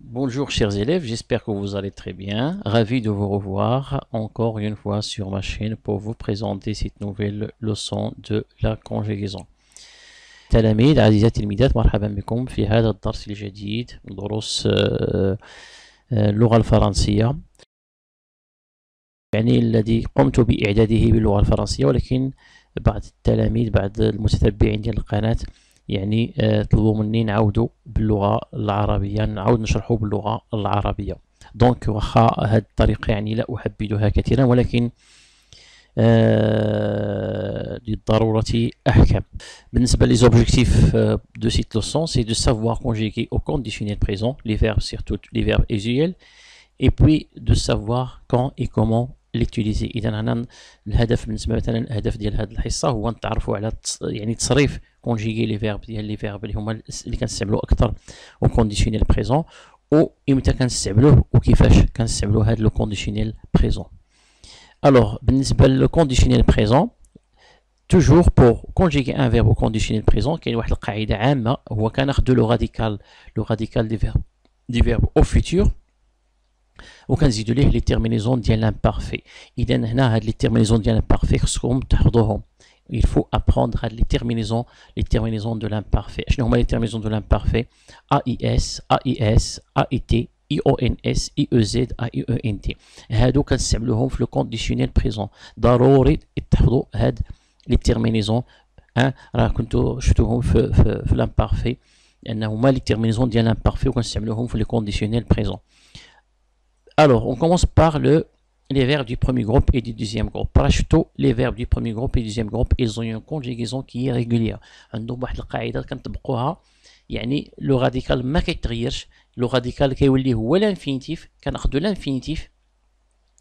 Bonjour chers élèves, j'espère que vous allez très bien. Ravi de vous revoir encore une fois sur ma chaîne pour vous présenter cette nouvelle leçon de la conjugaison. تلاميذ عزيزاتي الميدات، مرحبا بكم في هذا الدرس الجديد من دروس اللغة الفرنسية، يعني الذي قمت بإعداده باللغة الفرنسية، ولكن بعض التلاميذ بعض المتتبعين ديال القناة يعني طلبوا مني نعاودوا باللغة العربية، نعاود نشرحوا باللغة العربية. دونك واخا هذه الطريقة يعني لا أحبذها كثيرا، ولكن للضرورة أحكم. بالنسبة les objectifs de cette leçon, c'est de savoir conjuguer au conditionnel présent les verbes, surtout les verbes usuels, et puis de savoir quand et comment l'utiliser. اذا هنا الهدف بالنسبه مثلا الهدف ديال هذه الحصه هو نتعرفوا على يعني تصريف كونجيغي لي فيرب ديال لي فيرب اللي هما اللي كنستعملوا اكثر او كونديسيونيل بريزون، وامتى كنستعملوه وكيفاش كنستعملوا هذا لو كونديسيونيل بريزون. الوغ بالنسبه لو كونديسيونيل بريزون، toujours pour conjuguer un verbe au conditionnel présent كاين واحد القاعده عامه، هو كناخذوا لو راديكال دي فيرب au futur وكنزيدو ليه لي تيرمينيزون ديال لامبارفي. اذا هنا هاد لي تيرمينيزون ديال لامبارفي خصكم تحفظوهم. il faut apprendre les terminaisons de l'imparfait. شنو هما les terminaisons de l'imparfait؟ AIS, AIS, AIT, IONS, IEZ, AIENT. هادو كنستعملوهم في لو كونديسيونيل بريزون. ضروري تحفظوا هاد لي تيرمينيزون. راه كنتو شفتوهم في لامبارفي، لان هما لي تيرمينيزون ديال لامبارفي وكنستعملوهم في لو كونديسيونيل بريزون. Alors, on commence par les verbes du premier groupe et du deuxième groupe. Parachutons les verbes du premier groupe et du deuxième groupe, ils ont une conjugaison qui est régulière. عندهم واحد القاعدة كنطبقوها، يعني لو راديكال ما كيتغيرش، لو راديكال كيولي هو لانفينيتيف، كناخدو لانفينيتيف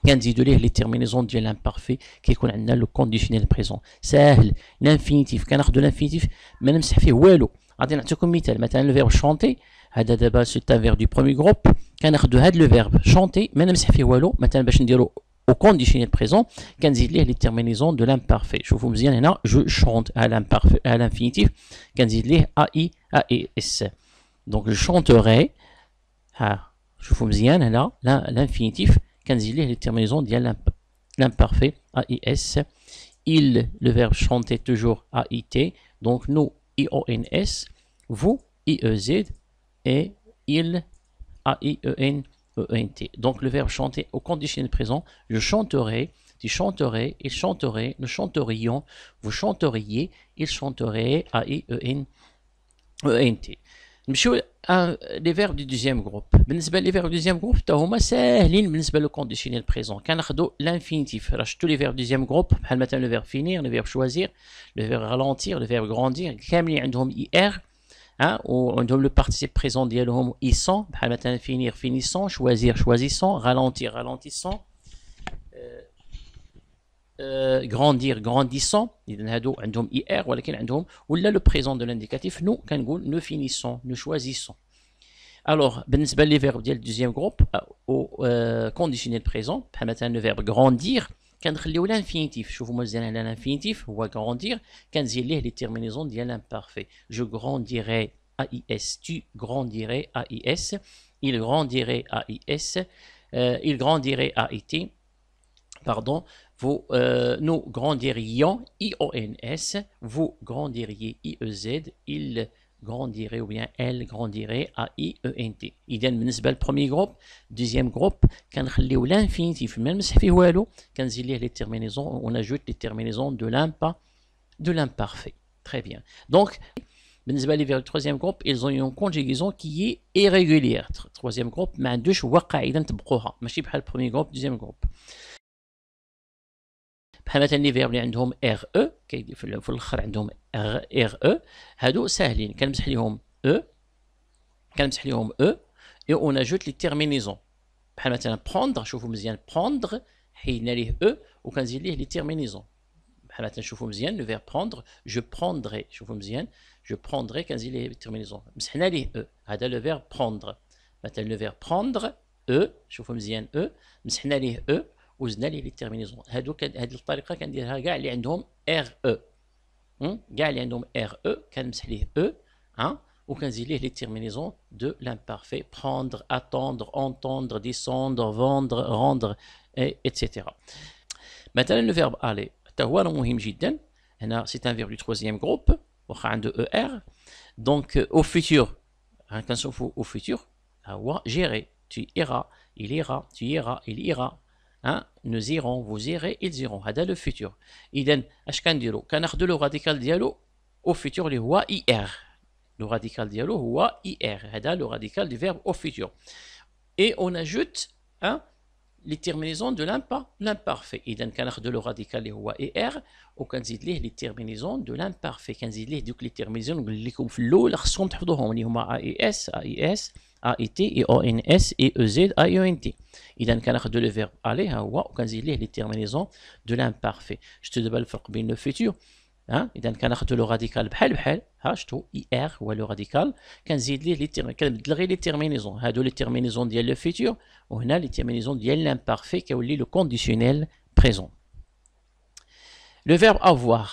كنزيدو ليه لي تيرمينيزون ديال لامبارفي، كيكون عندنا لو كونديسيونيل بريزون. ساهل، لانفينيتيف كناخدو لانفينيتيف ما نمسح فيه والو. غادي نعطيكم مثال، مثلا لو فيرب شونتي، هذا دابا سي ان فيرب دو بروميي جروب، كناخدو هذا لو فيرب شونتي ما نمسح فيه والو، مثلا باش نديرو au conditionnel présent كنزيد ليه لي تيرمينيزون دو لامبارفي. شوفوا مزيان هنا، جو شونت à l'infinitif كنزيد ليه اي اي اس، دونك جو شونتوري. ها شوفوا مزيان هنا l'infinitif كنزيد ليه لي تيرمينيزون ديال l'imparfait AIS. Il, le verbe chanter toujours AIT, donc nous IONS, vous IEZ et il AIENENT. Donc le verbe chanter au conditionnel présent, je chanterai, tu chanterais, il chanterait, nous chanterions, vous chanteriez, il chanterait AIENENT. نمشيو لي فيرب دو دوزيام جروب. بالنسبه لي فيرب دوزيام جروب حتى هما ساهلين بالنسبه لو كونديسيونيل بريزون. كناخذوا لانفينيتيف، راه شفتوا لي فيرب دوزيام جروب بحال مثلا لو فيرب فينير، لو فيرب شوازير، لو فيرب رالونتير، لو فيرب غراندير، كاملين عندهم اي ار، وعندهم لو بارتيسيب بريزون ديالهم اي سون، بحال مثلا فينير فينيسون، شوازير شوازيسون، رالونتير رالونتيسون، grandir grandissant. اذا هادو عندهم اي ار، ولكن عندهم ولا لو بريزون دو لانديكاتيف نو كنقول نو فينيسون نو شوازيسون. الوغ بالنسبه لي فيرب ديال الدوزيام جروب او كونديسيونيل بريزون، بحال مثلا لو فيرب غراندير كنخليو لانفينيتيف. شوفوا مزيان هنا لانفينيتيف هو غراندير، كنزيد ليه لي تيرمينيزون ديال لامبارفي. جو غرانديري AIS, tu grandirais AIS, il grandirait AIS, il grandirait AIT, pardon, vous, nous grandirions IONS, vous grandiriez IEZ, il grandirait ou bien elle grandirait AIENT. إذا بالنسبة للبروميي جروب، دوزيام جروب كنخليو لانفينيتيف ما نمسح فيه والو، كنزيد ليه لي تيرمينيزون، اون اجوت لي تيرمينيزون دو l'imparfait. Très bien. Donc بالنسبه لي فيرب troisième groupe, ils ont une conjugaison qui est irrégulière. troisième groupe ما عندوش هو قاعده نطبقوها، ماشي بحال البروميي جروب دوزيام جروب. بحال مثلا لي فيرب اللي عندهم ار او في الاخر عندهم ار او، هادو ساهلين كنمسح ليهم او، كنمسح ليهم او اي اون اجوت لي تيرمينيزون. بحال مثلا بروندر، شوفوا مزيان بروندر حيدنا ليه او وكنزيد ليه لي تيرمينيزون. بحال مثلا شوفوا مزيان لو فيرب بروندر، جو بروندري، شوفوا مزيان جو بروندري كنزيد ليه تيرمينيزون، مسحنا ليه او، هذا لو فيرب بروندر. مثلا لو فيرب بروندر او، شوفوا مزيان او، مسحنا ليه او وزدنا ليه لي تيرمينيزون. هادو هذه الطريقه كنديرها كاع اللي عندهم ار او، كاع اللي عندهم ار او كنمسح ليه او وكنزيد ليه les terminaisons de l'imparfait prendre, attendre, entendre, descendre, vendre, rendre, etc. مثلا le verbe aller حتى هو مهم جدا. هنا c'est un verbe du troisième groupe واخا عنده er. Donc au futur كنشوفوا au futur هو gérer, tu iras, il ira, tu iras, il ira. Hein? Nous irons, vous irez, ils iront. هذا le futur. إذن اش كنديرو كناخذوا لو راديكال ديالو au futur اللي هو ir. Le radical dialogue هو IR. هذا le radical du verbe au futur. Et on ajoute les terminaisons de l'imparfait. إذا كناخذوا le radical اللي هو IR وكنزيد ليه les terminaisons de l'imparfait. كنزيد ليه دوك les terminaisons نقول لكم في الأول خصكم تحفظوهم اللي هما AES, AIS, AET, EONS et EZ, AENT. إذا كناخذوا le verbe aller ها هو وكنزيد ليه les terminaisons de l'imparfait. شفتوا دابا الفرق بين le futur. اذا كناخذوا لو راديكال بحال ها شفتوا اي ار هو لو راديكال كنزيد ليه كنبدل غير لي تيرمينيزون هادو لي تيرمينيزون ديال لو فيتور وهنا لي تيرمينيزون ديال لامبارفي كيولي لو كونديسيونيل بريزون. لو فيرب افوار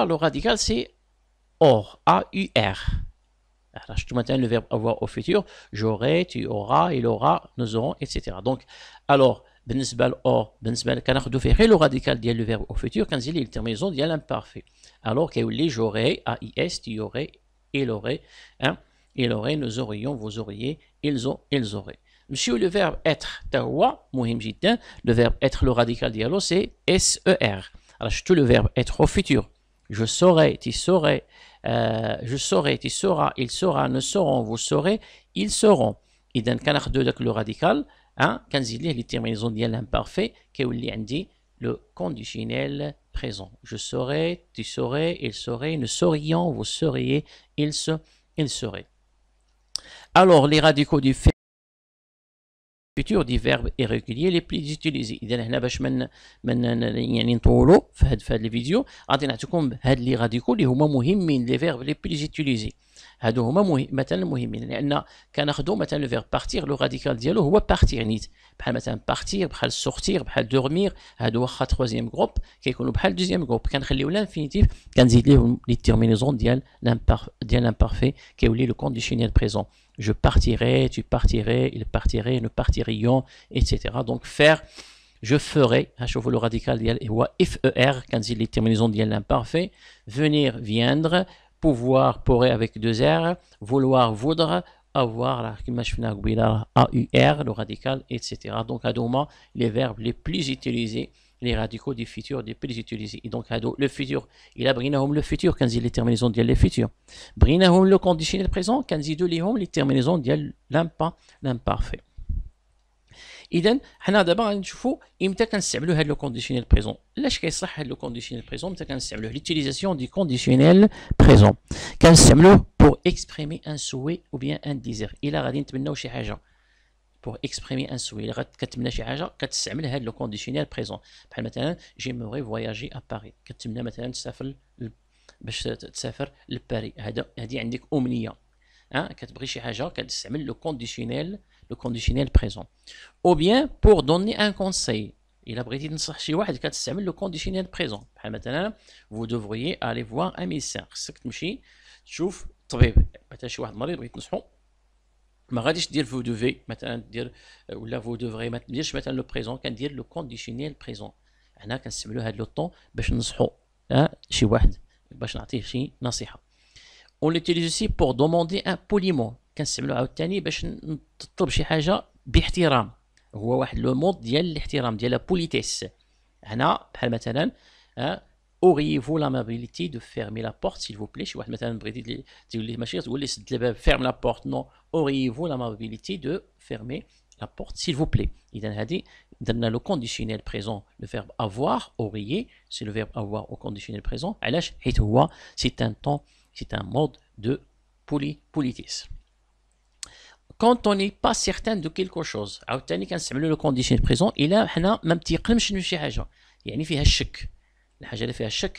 لو راديكال سي اور ا يو ار. شفتوا مثلا لو فيرب افوار او فيتور j'aurai, tu auras, il aura, nous aurons, etc. Donc alors بالنسبه ل بالنسبه كناخذوا فيه غير لو راديكال ديال لو فيرب او فيتور كنزيد ليه التيرمينيزون ديال لامبارفي الوغ كيولي j'aurai, AIS, tu aurais, il aurait, il aurait, nous aurions, vous auriez, ils auraient. نمشيو لو فيرب être حتى هو مهم جدا. لو فيرب être لو راديكال ديالو سي SER. alors شفتوا لو فيرب être au futur je saurai, tu saurais, je saurai, tu sauras, il saura, nous saurons, vous saurez, ils sauront. اذا كناخذوا داك لو راديكال كنزيد ليه لي تيرمينيزون ديال l'imparfait كيولي عندي le conditionnel présent. Je saurais, tu saurais, il saurait, nous saurions, vous sauriez, ils seraient. Alors les radicaux du futur des verbes irréguliers les plus utilisés. إذا هنا باش من يعني نطولوا في هاد الفيديو غادي نعطيكم هاد لي راديكو اللي هما مهمين لي فيرب لي بليز يوتيليزي. هادو هما مثلا مهمين لان كناخذوا مثلا لو فيرب بارتير لو راديكال ديالو هو بارتير نيت بحال مثلا بارتير بحال سورتير بحال دورمير هادو واخا تروازيام جروب كيكونوا بحال دوزيام جروب كنخليو لانفينيتيف كنزيد ليهم لي تيرمينيزون ديال لامبارفي كيولي لو كونديسيونيل بريزون. Je partirai, tu partirais, il partirait, nous partirions, etc. Donc faire, je ferai, شوفوا le radical ديال هو FER كنزيد لي terminaisons ديال l'imparfait. Venir, viendre, pouvoir, pourrait avec deux R, vouloir, voudre, avoir, كما شفنا قبيله AUR, le radical, etc. Donc هادو هما les verbes les plus utilisés, les radicaux du futur des plus utilisés. Et donc هادو le futur إلا بغيناهم le futur كنزيد les terminaisons ديال le futur. بغيناهم le conditionnel présent كنزيدوا ليهم les terminaisons ديال l'imparfait. اذا حنا دابا غنشوفوا امتى كنستعملوا هاد لو كونديسيونيل بريزون. علاش كيصح هاد لو كونديسيونيل بريزون امتى كنستعملوه؟ ليوتيليزاسيون دي كونديسيونيل بريزون كنستعملوه بور اكسبريمي ان سوي او بيان ان ديزير. الا غادي نتمناو شي حاجه بور اكسبريمي ان سوي الا كتمنى شي حاجه كتستعمل هاد لو كونديسيونيل بريزون بحال مثلا جيموري فواياجي ا باري كتمنى مثلا تسافر باش تسافر لباري هادي عندك امنيه كتبغي شي حاجه كتستعمل لو كونديسيونيل بريزون. او بيان بور دوني ان كونساي الا بغيتي تنصح شي واحد كتستعمل لو كونديسيونيل بريزون بحال مثلا vous devriez aller voir un médecin خصك تمشي تشوف طبيب. مثلا شي واحد مريض بغيت تنصحو ما غاديش دير vous devez مثلا دير ولا vous devrez ما تديرش مثلا لو بريزون كندير لو كونديسيونيل بريزون. هنا كنستعملوا هاد لو طون باش ننصحو شي واحد باش نعطيه شي نصيحه. On l'utilise aussi pour demander un poliment. كنستعملو عاوتاني باش نطلب شي حاجه باحترام هو واحد لو مود ديال الاحترام ديال لا بوليتيس. هنا بحال مثلا auriez-vous l'amabilité de fermer la porte s'il vous plaît. شي واحد مثلا بغيتي تقول ليه ماشي تقول ليه سد الباب ferme la porte non auriez-vous l'amabilité de fermer la porte s'il vous plaît. اذا هذه درنا لو كونديسيونيل بريزون لو فيرب avoir auriez c'est le verbe avoir au conditionnel présent. علاش؟ حيت هو c'est un temps c'est un mode de politesse. Quand on n'est pas certain de quelque chose عاوتاني كنستعملوا لو كونديسيونيل بريزون الا حنا ما متيقنش من شي حاجه يعني فيها الشك. الحاجه اللي فيها الشك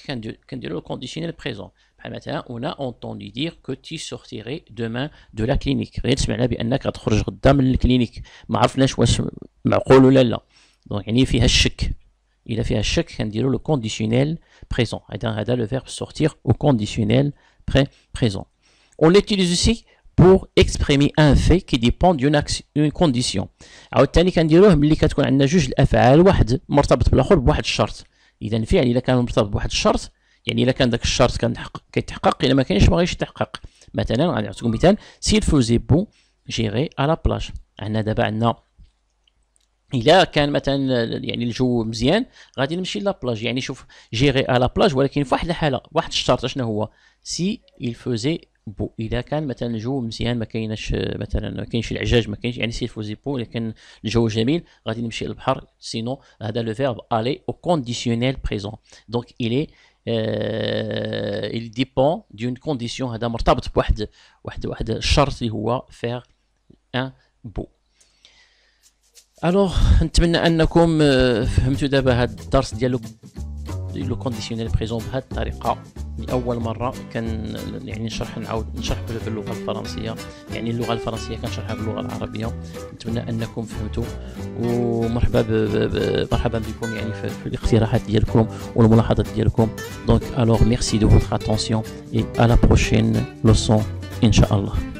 كنديروا لو كونديسيونيل بريزون بحال مثلا on a entendu dire que tu sortirais demain de la clinique. غير سمعنا بانك غتخرج غدا من الكلينيك ما عرفناش واش معقول ولا لا. دونك يعني فيها الشك. الا فيها الشك كنديروا لو كونديسيونيل بريزون. هذا لو فيرب sortir au conditionnel présent. On l'utilise aussi pour exprimer un fait qui dépend d'une condition. عاوتاني كنديروه ملي كتكون عندنا جوج الافعال واحد مرتبط بالاخر بواحد الشرط. اذا الفعل الا كان مرتبط بواحد الشرط يعني الا كان داك الشرط كيتحقق الا ما كاينش ما غاديش يتحقق. مثلا غنعطيكم مثال s'il faisait beau j'irai à la plage. عندنا دابا عندنا الا كان مثلا يعني الجو مزيان غادي نمشي لابلاج. يعني شوف جيري على بلاج ولكن في واحد الحاله واحد الشرط شنو هو سي il faisait beau. اذا كان مثلا الجو مزيان ما كاينش مثلا ما كاينش العجاج ما كاينش يعني سي il faisait beau الا كان الجو جميل غادي نمشي للبحر. سينو هذا لو فيرب aller au conditionnel présent. donc il dépend d'une condition. هذا مرتبط بواحد الشرط اللي هو faire un beau. الوغ نتمنى انكم فهمتوا دابا هذا الدرس ديال لو كونديسيونيل بريزون بهذه الطريقه. لاول مره كان يعني نشرح باللغه الفرنسيه. يعني اللغه الفرنسيه كنشرحها باللغه العربيه. نتمنى انكم فهمتوا ومرحبا مرحبا بكم يعني في الاقتراحات ديالكم والملاحظات ديالكم. دونك الوغ ميرسي دو فوتر اتونسيون اي à la prochaine leçon ان شاء الله.